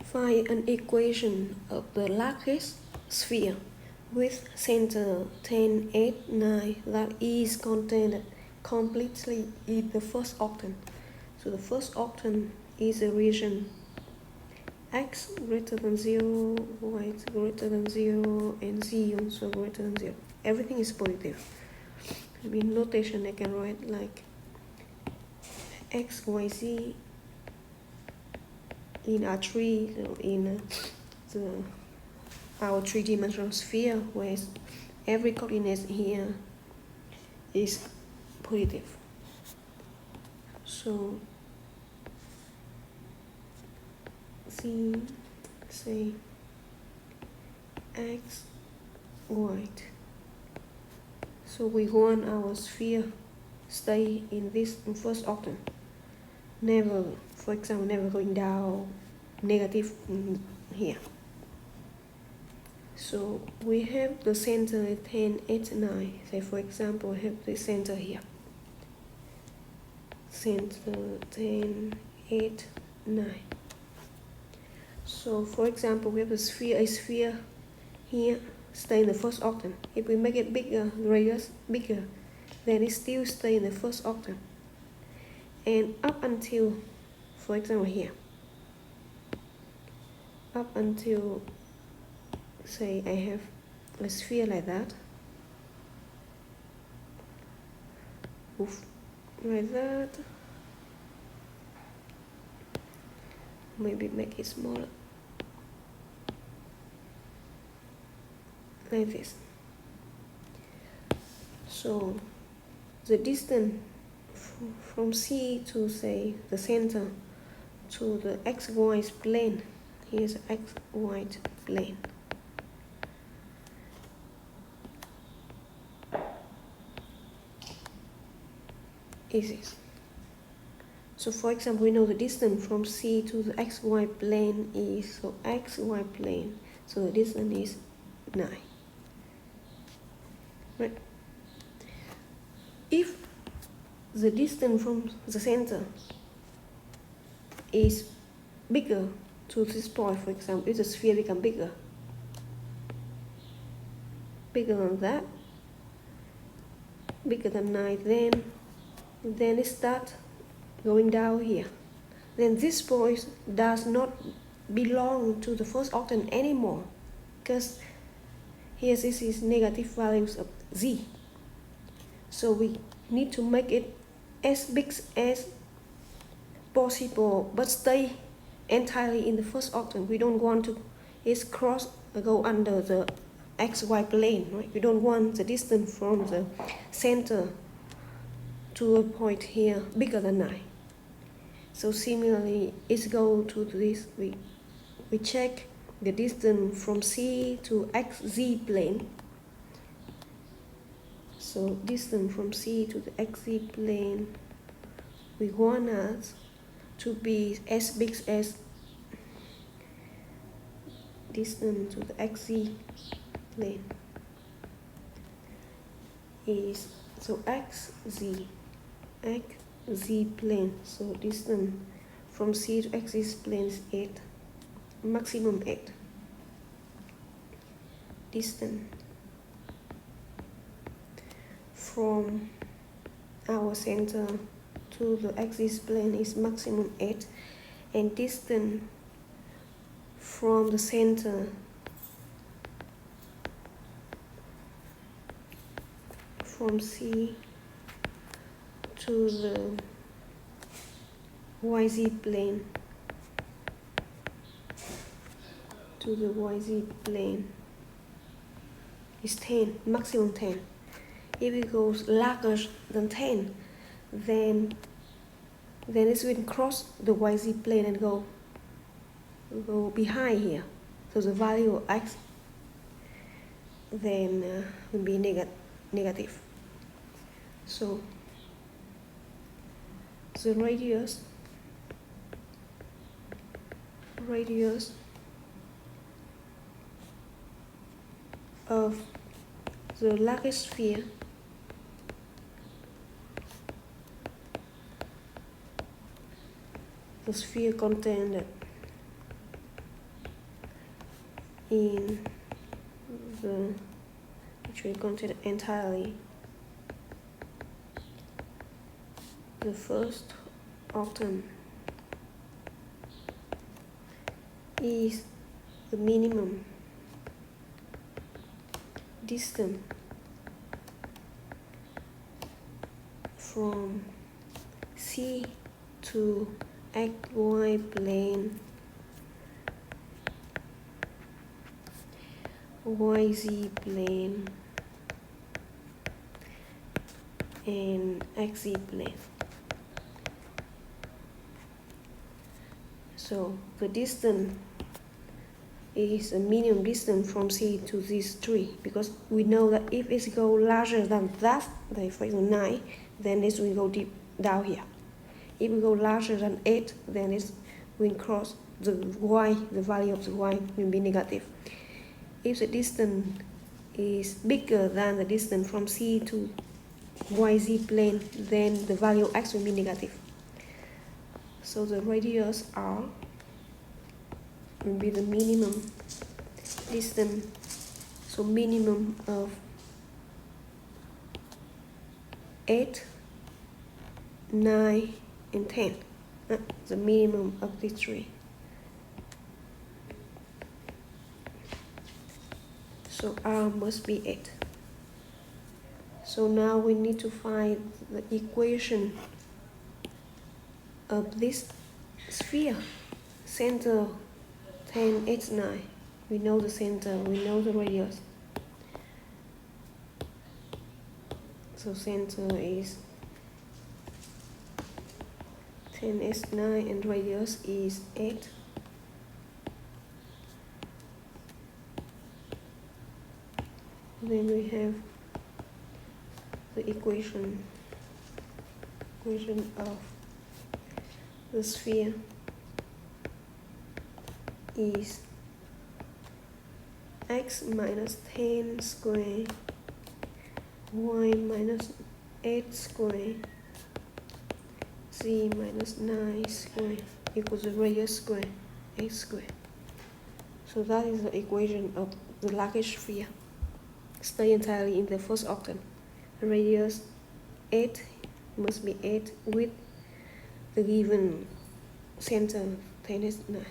Find an equation of the largest sphere with center 10, 8, 9 that is contained completely in the first octant. So the first octant is a region x greater than 0, y greater than 0, and z also greater than 0. Everything is positive. In notation I can write like x, y, z in R3, so in our three-dimensional sphere, where every coordinate here is positive. So z, say x, y. So we want our sphere stay in this first octant. Never, for example, never going down negative here. So we have the center 10, 8, 9. Say for example, we have the center here. Center 10, 8, 9. So for example, we have a sphere here, stay in the first octant. If we make it bigger, radius bigger, then it still stay in the first octant. And up until, for example here, up until, say I have a sphere like that, like that, maybe make it smaller, like this. So the distance from C to say the center to the xy plane, here's xy plane, is this. So for example, we know the distance from C to the xy plane is, so xy plane, so the distance is 9. Right? If the distance from the center is bigger to this point, for example, if the sphere become bigger than that, bigger than 9, then it starts going down here. Then this point does not belong to the first octant anymore, because here this is negative values of z. So we need to make it as big as possible, but stay entirely in the first octant. We don't want to go under the xy plane, right? We don't want the distance from the center to a point here bigger than 9. So similarly, it's go to this. We check the distance from C to xz plane. So distance from C to the xz plane, we want us to be as big as distance to the xz plane is, so xz plane, so distance from C to xz plane is 8, maximum 8. Distance from our center to the axis plane is maximum 8, and distance from the center from C to the YZ plane is 10, maximum 10. If it goes larger than 10, then it will cross the YZ plane and go behind here. So the value of x then will be negative. So the radius of the largest sphere the sphere contained in the which will contain entirely the first octant is the minimum distance from C to XY plane, YZ plane, and XZ plane. So the distance is a minimum distance from C to these three, because we know that if it goes larger than that, the for example 9, then this will go deep down here. If we go larger than 8, then it will cross the y, the value of the y will be negative. If the distance is bigger than the distance from C to YZ plane, then the value x will be negative. So the radius r will be the minimum distance, so minimum of 8, 9, and 10, the minimum of these three. So r must be 8. So now we need to find the equation of this sphere, center 10, 8, 9. We know the center, we know the radius. So center is 10, 8, 9, and radius is 8. Then we have the equation of the sphere is x minus 10 square, y minus 8 square, z minus 9 square equals the radius square, 8 square. So that is the equation of the largest sphere. Stay entirely in the first octant. Radius 8 must be 8 with the given center 10 is 9.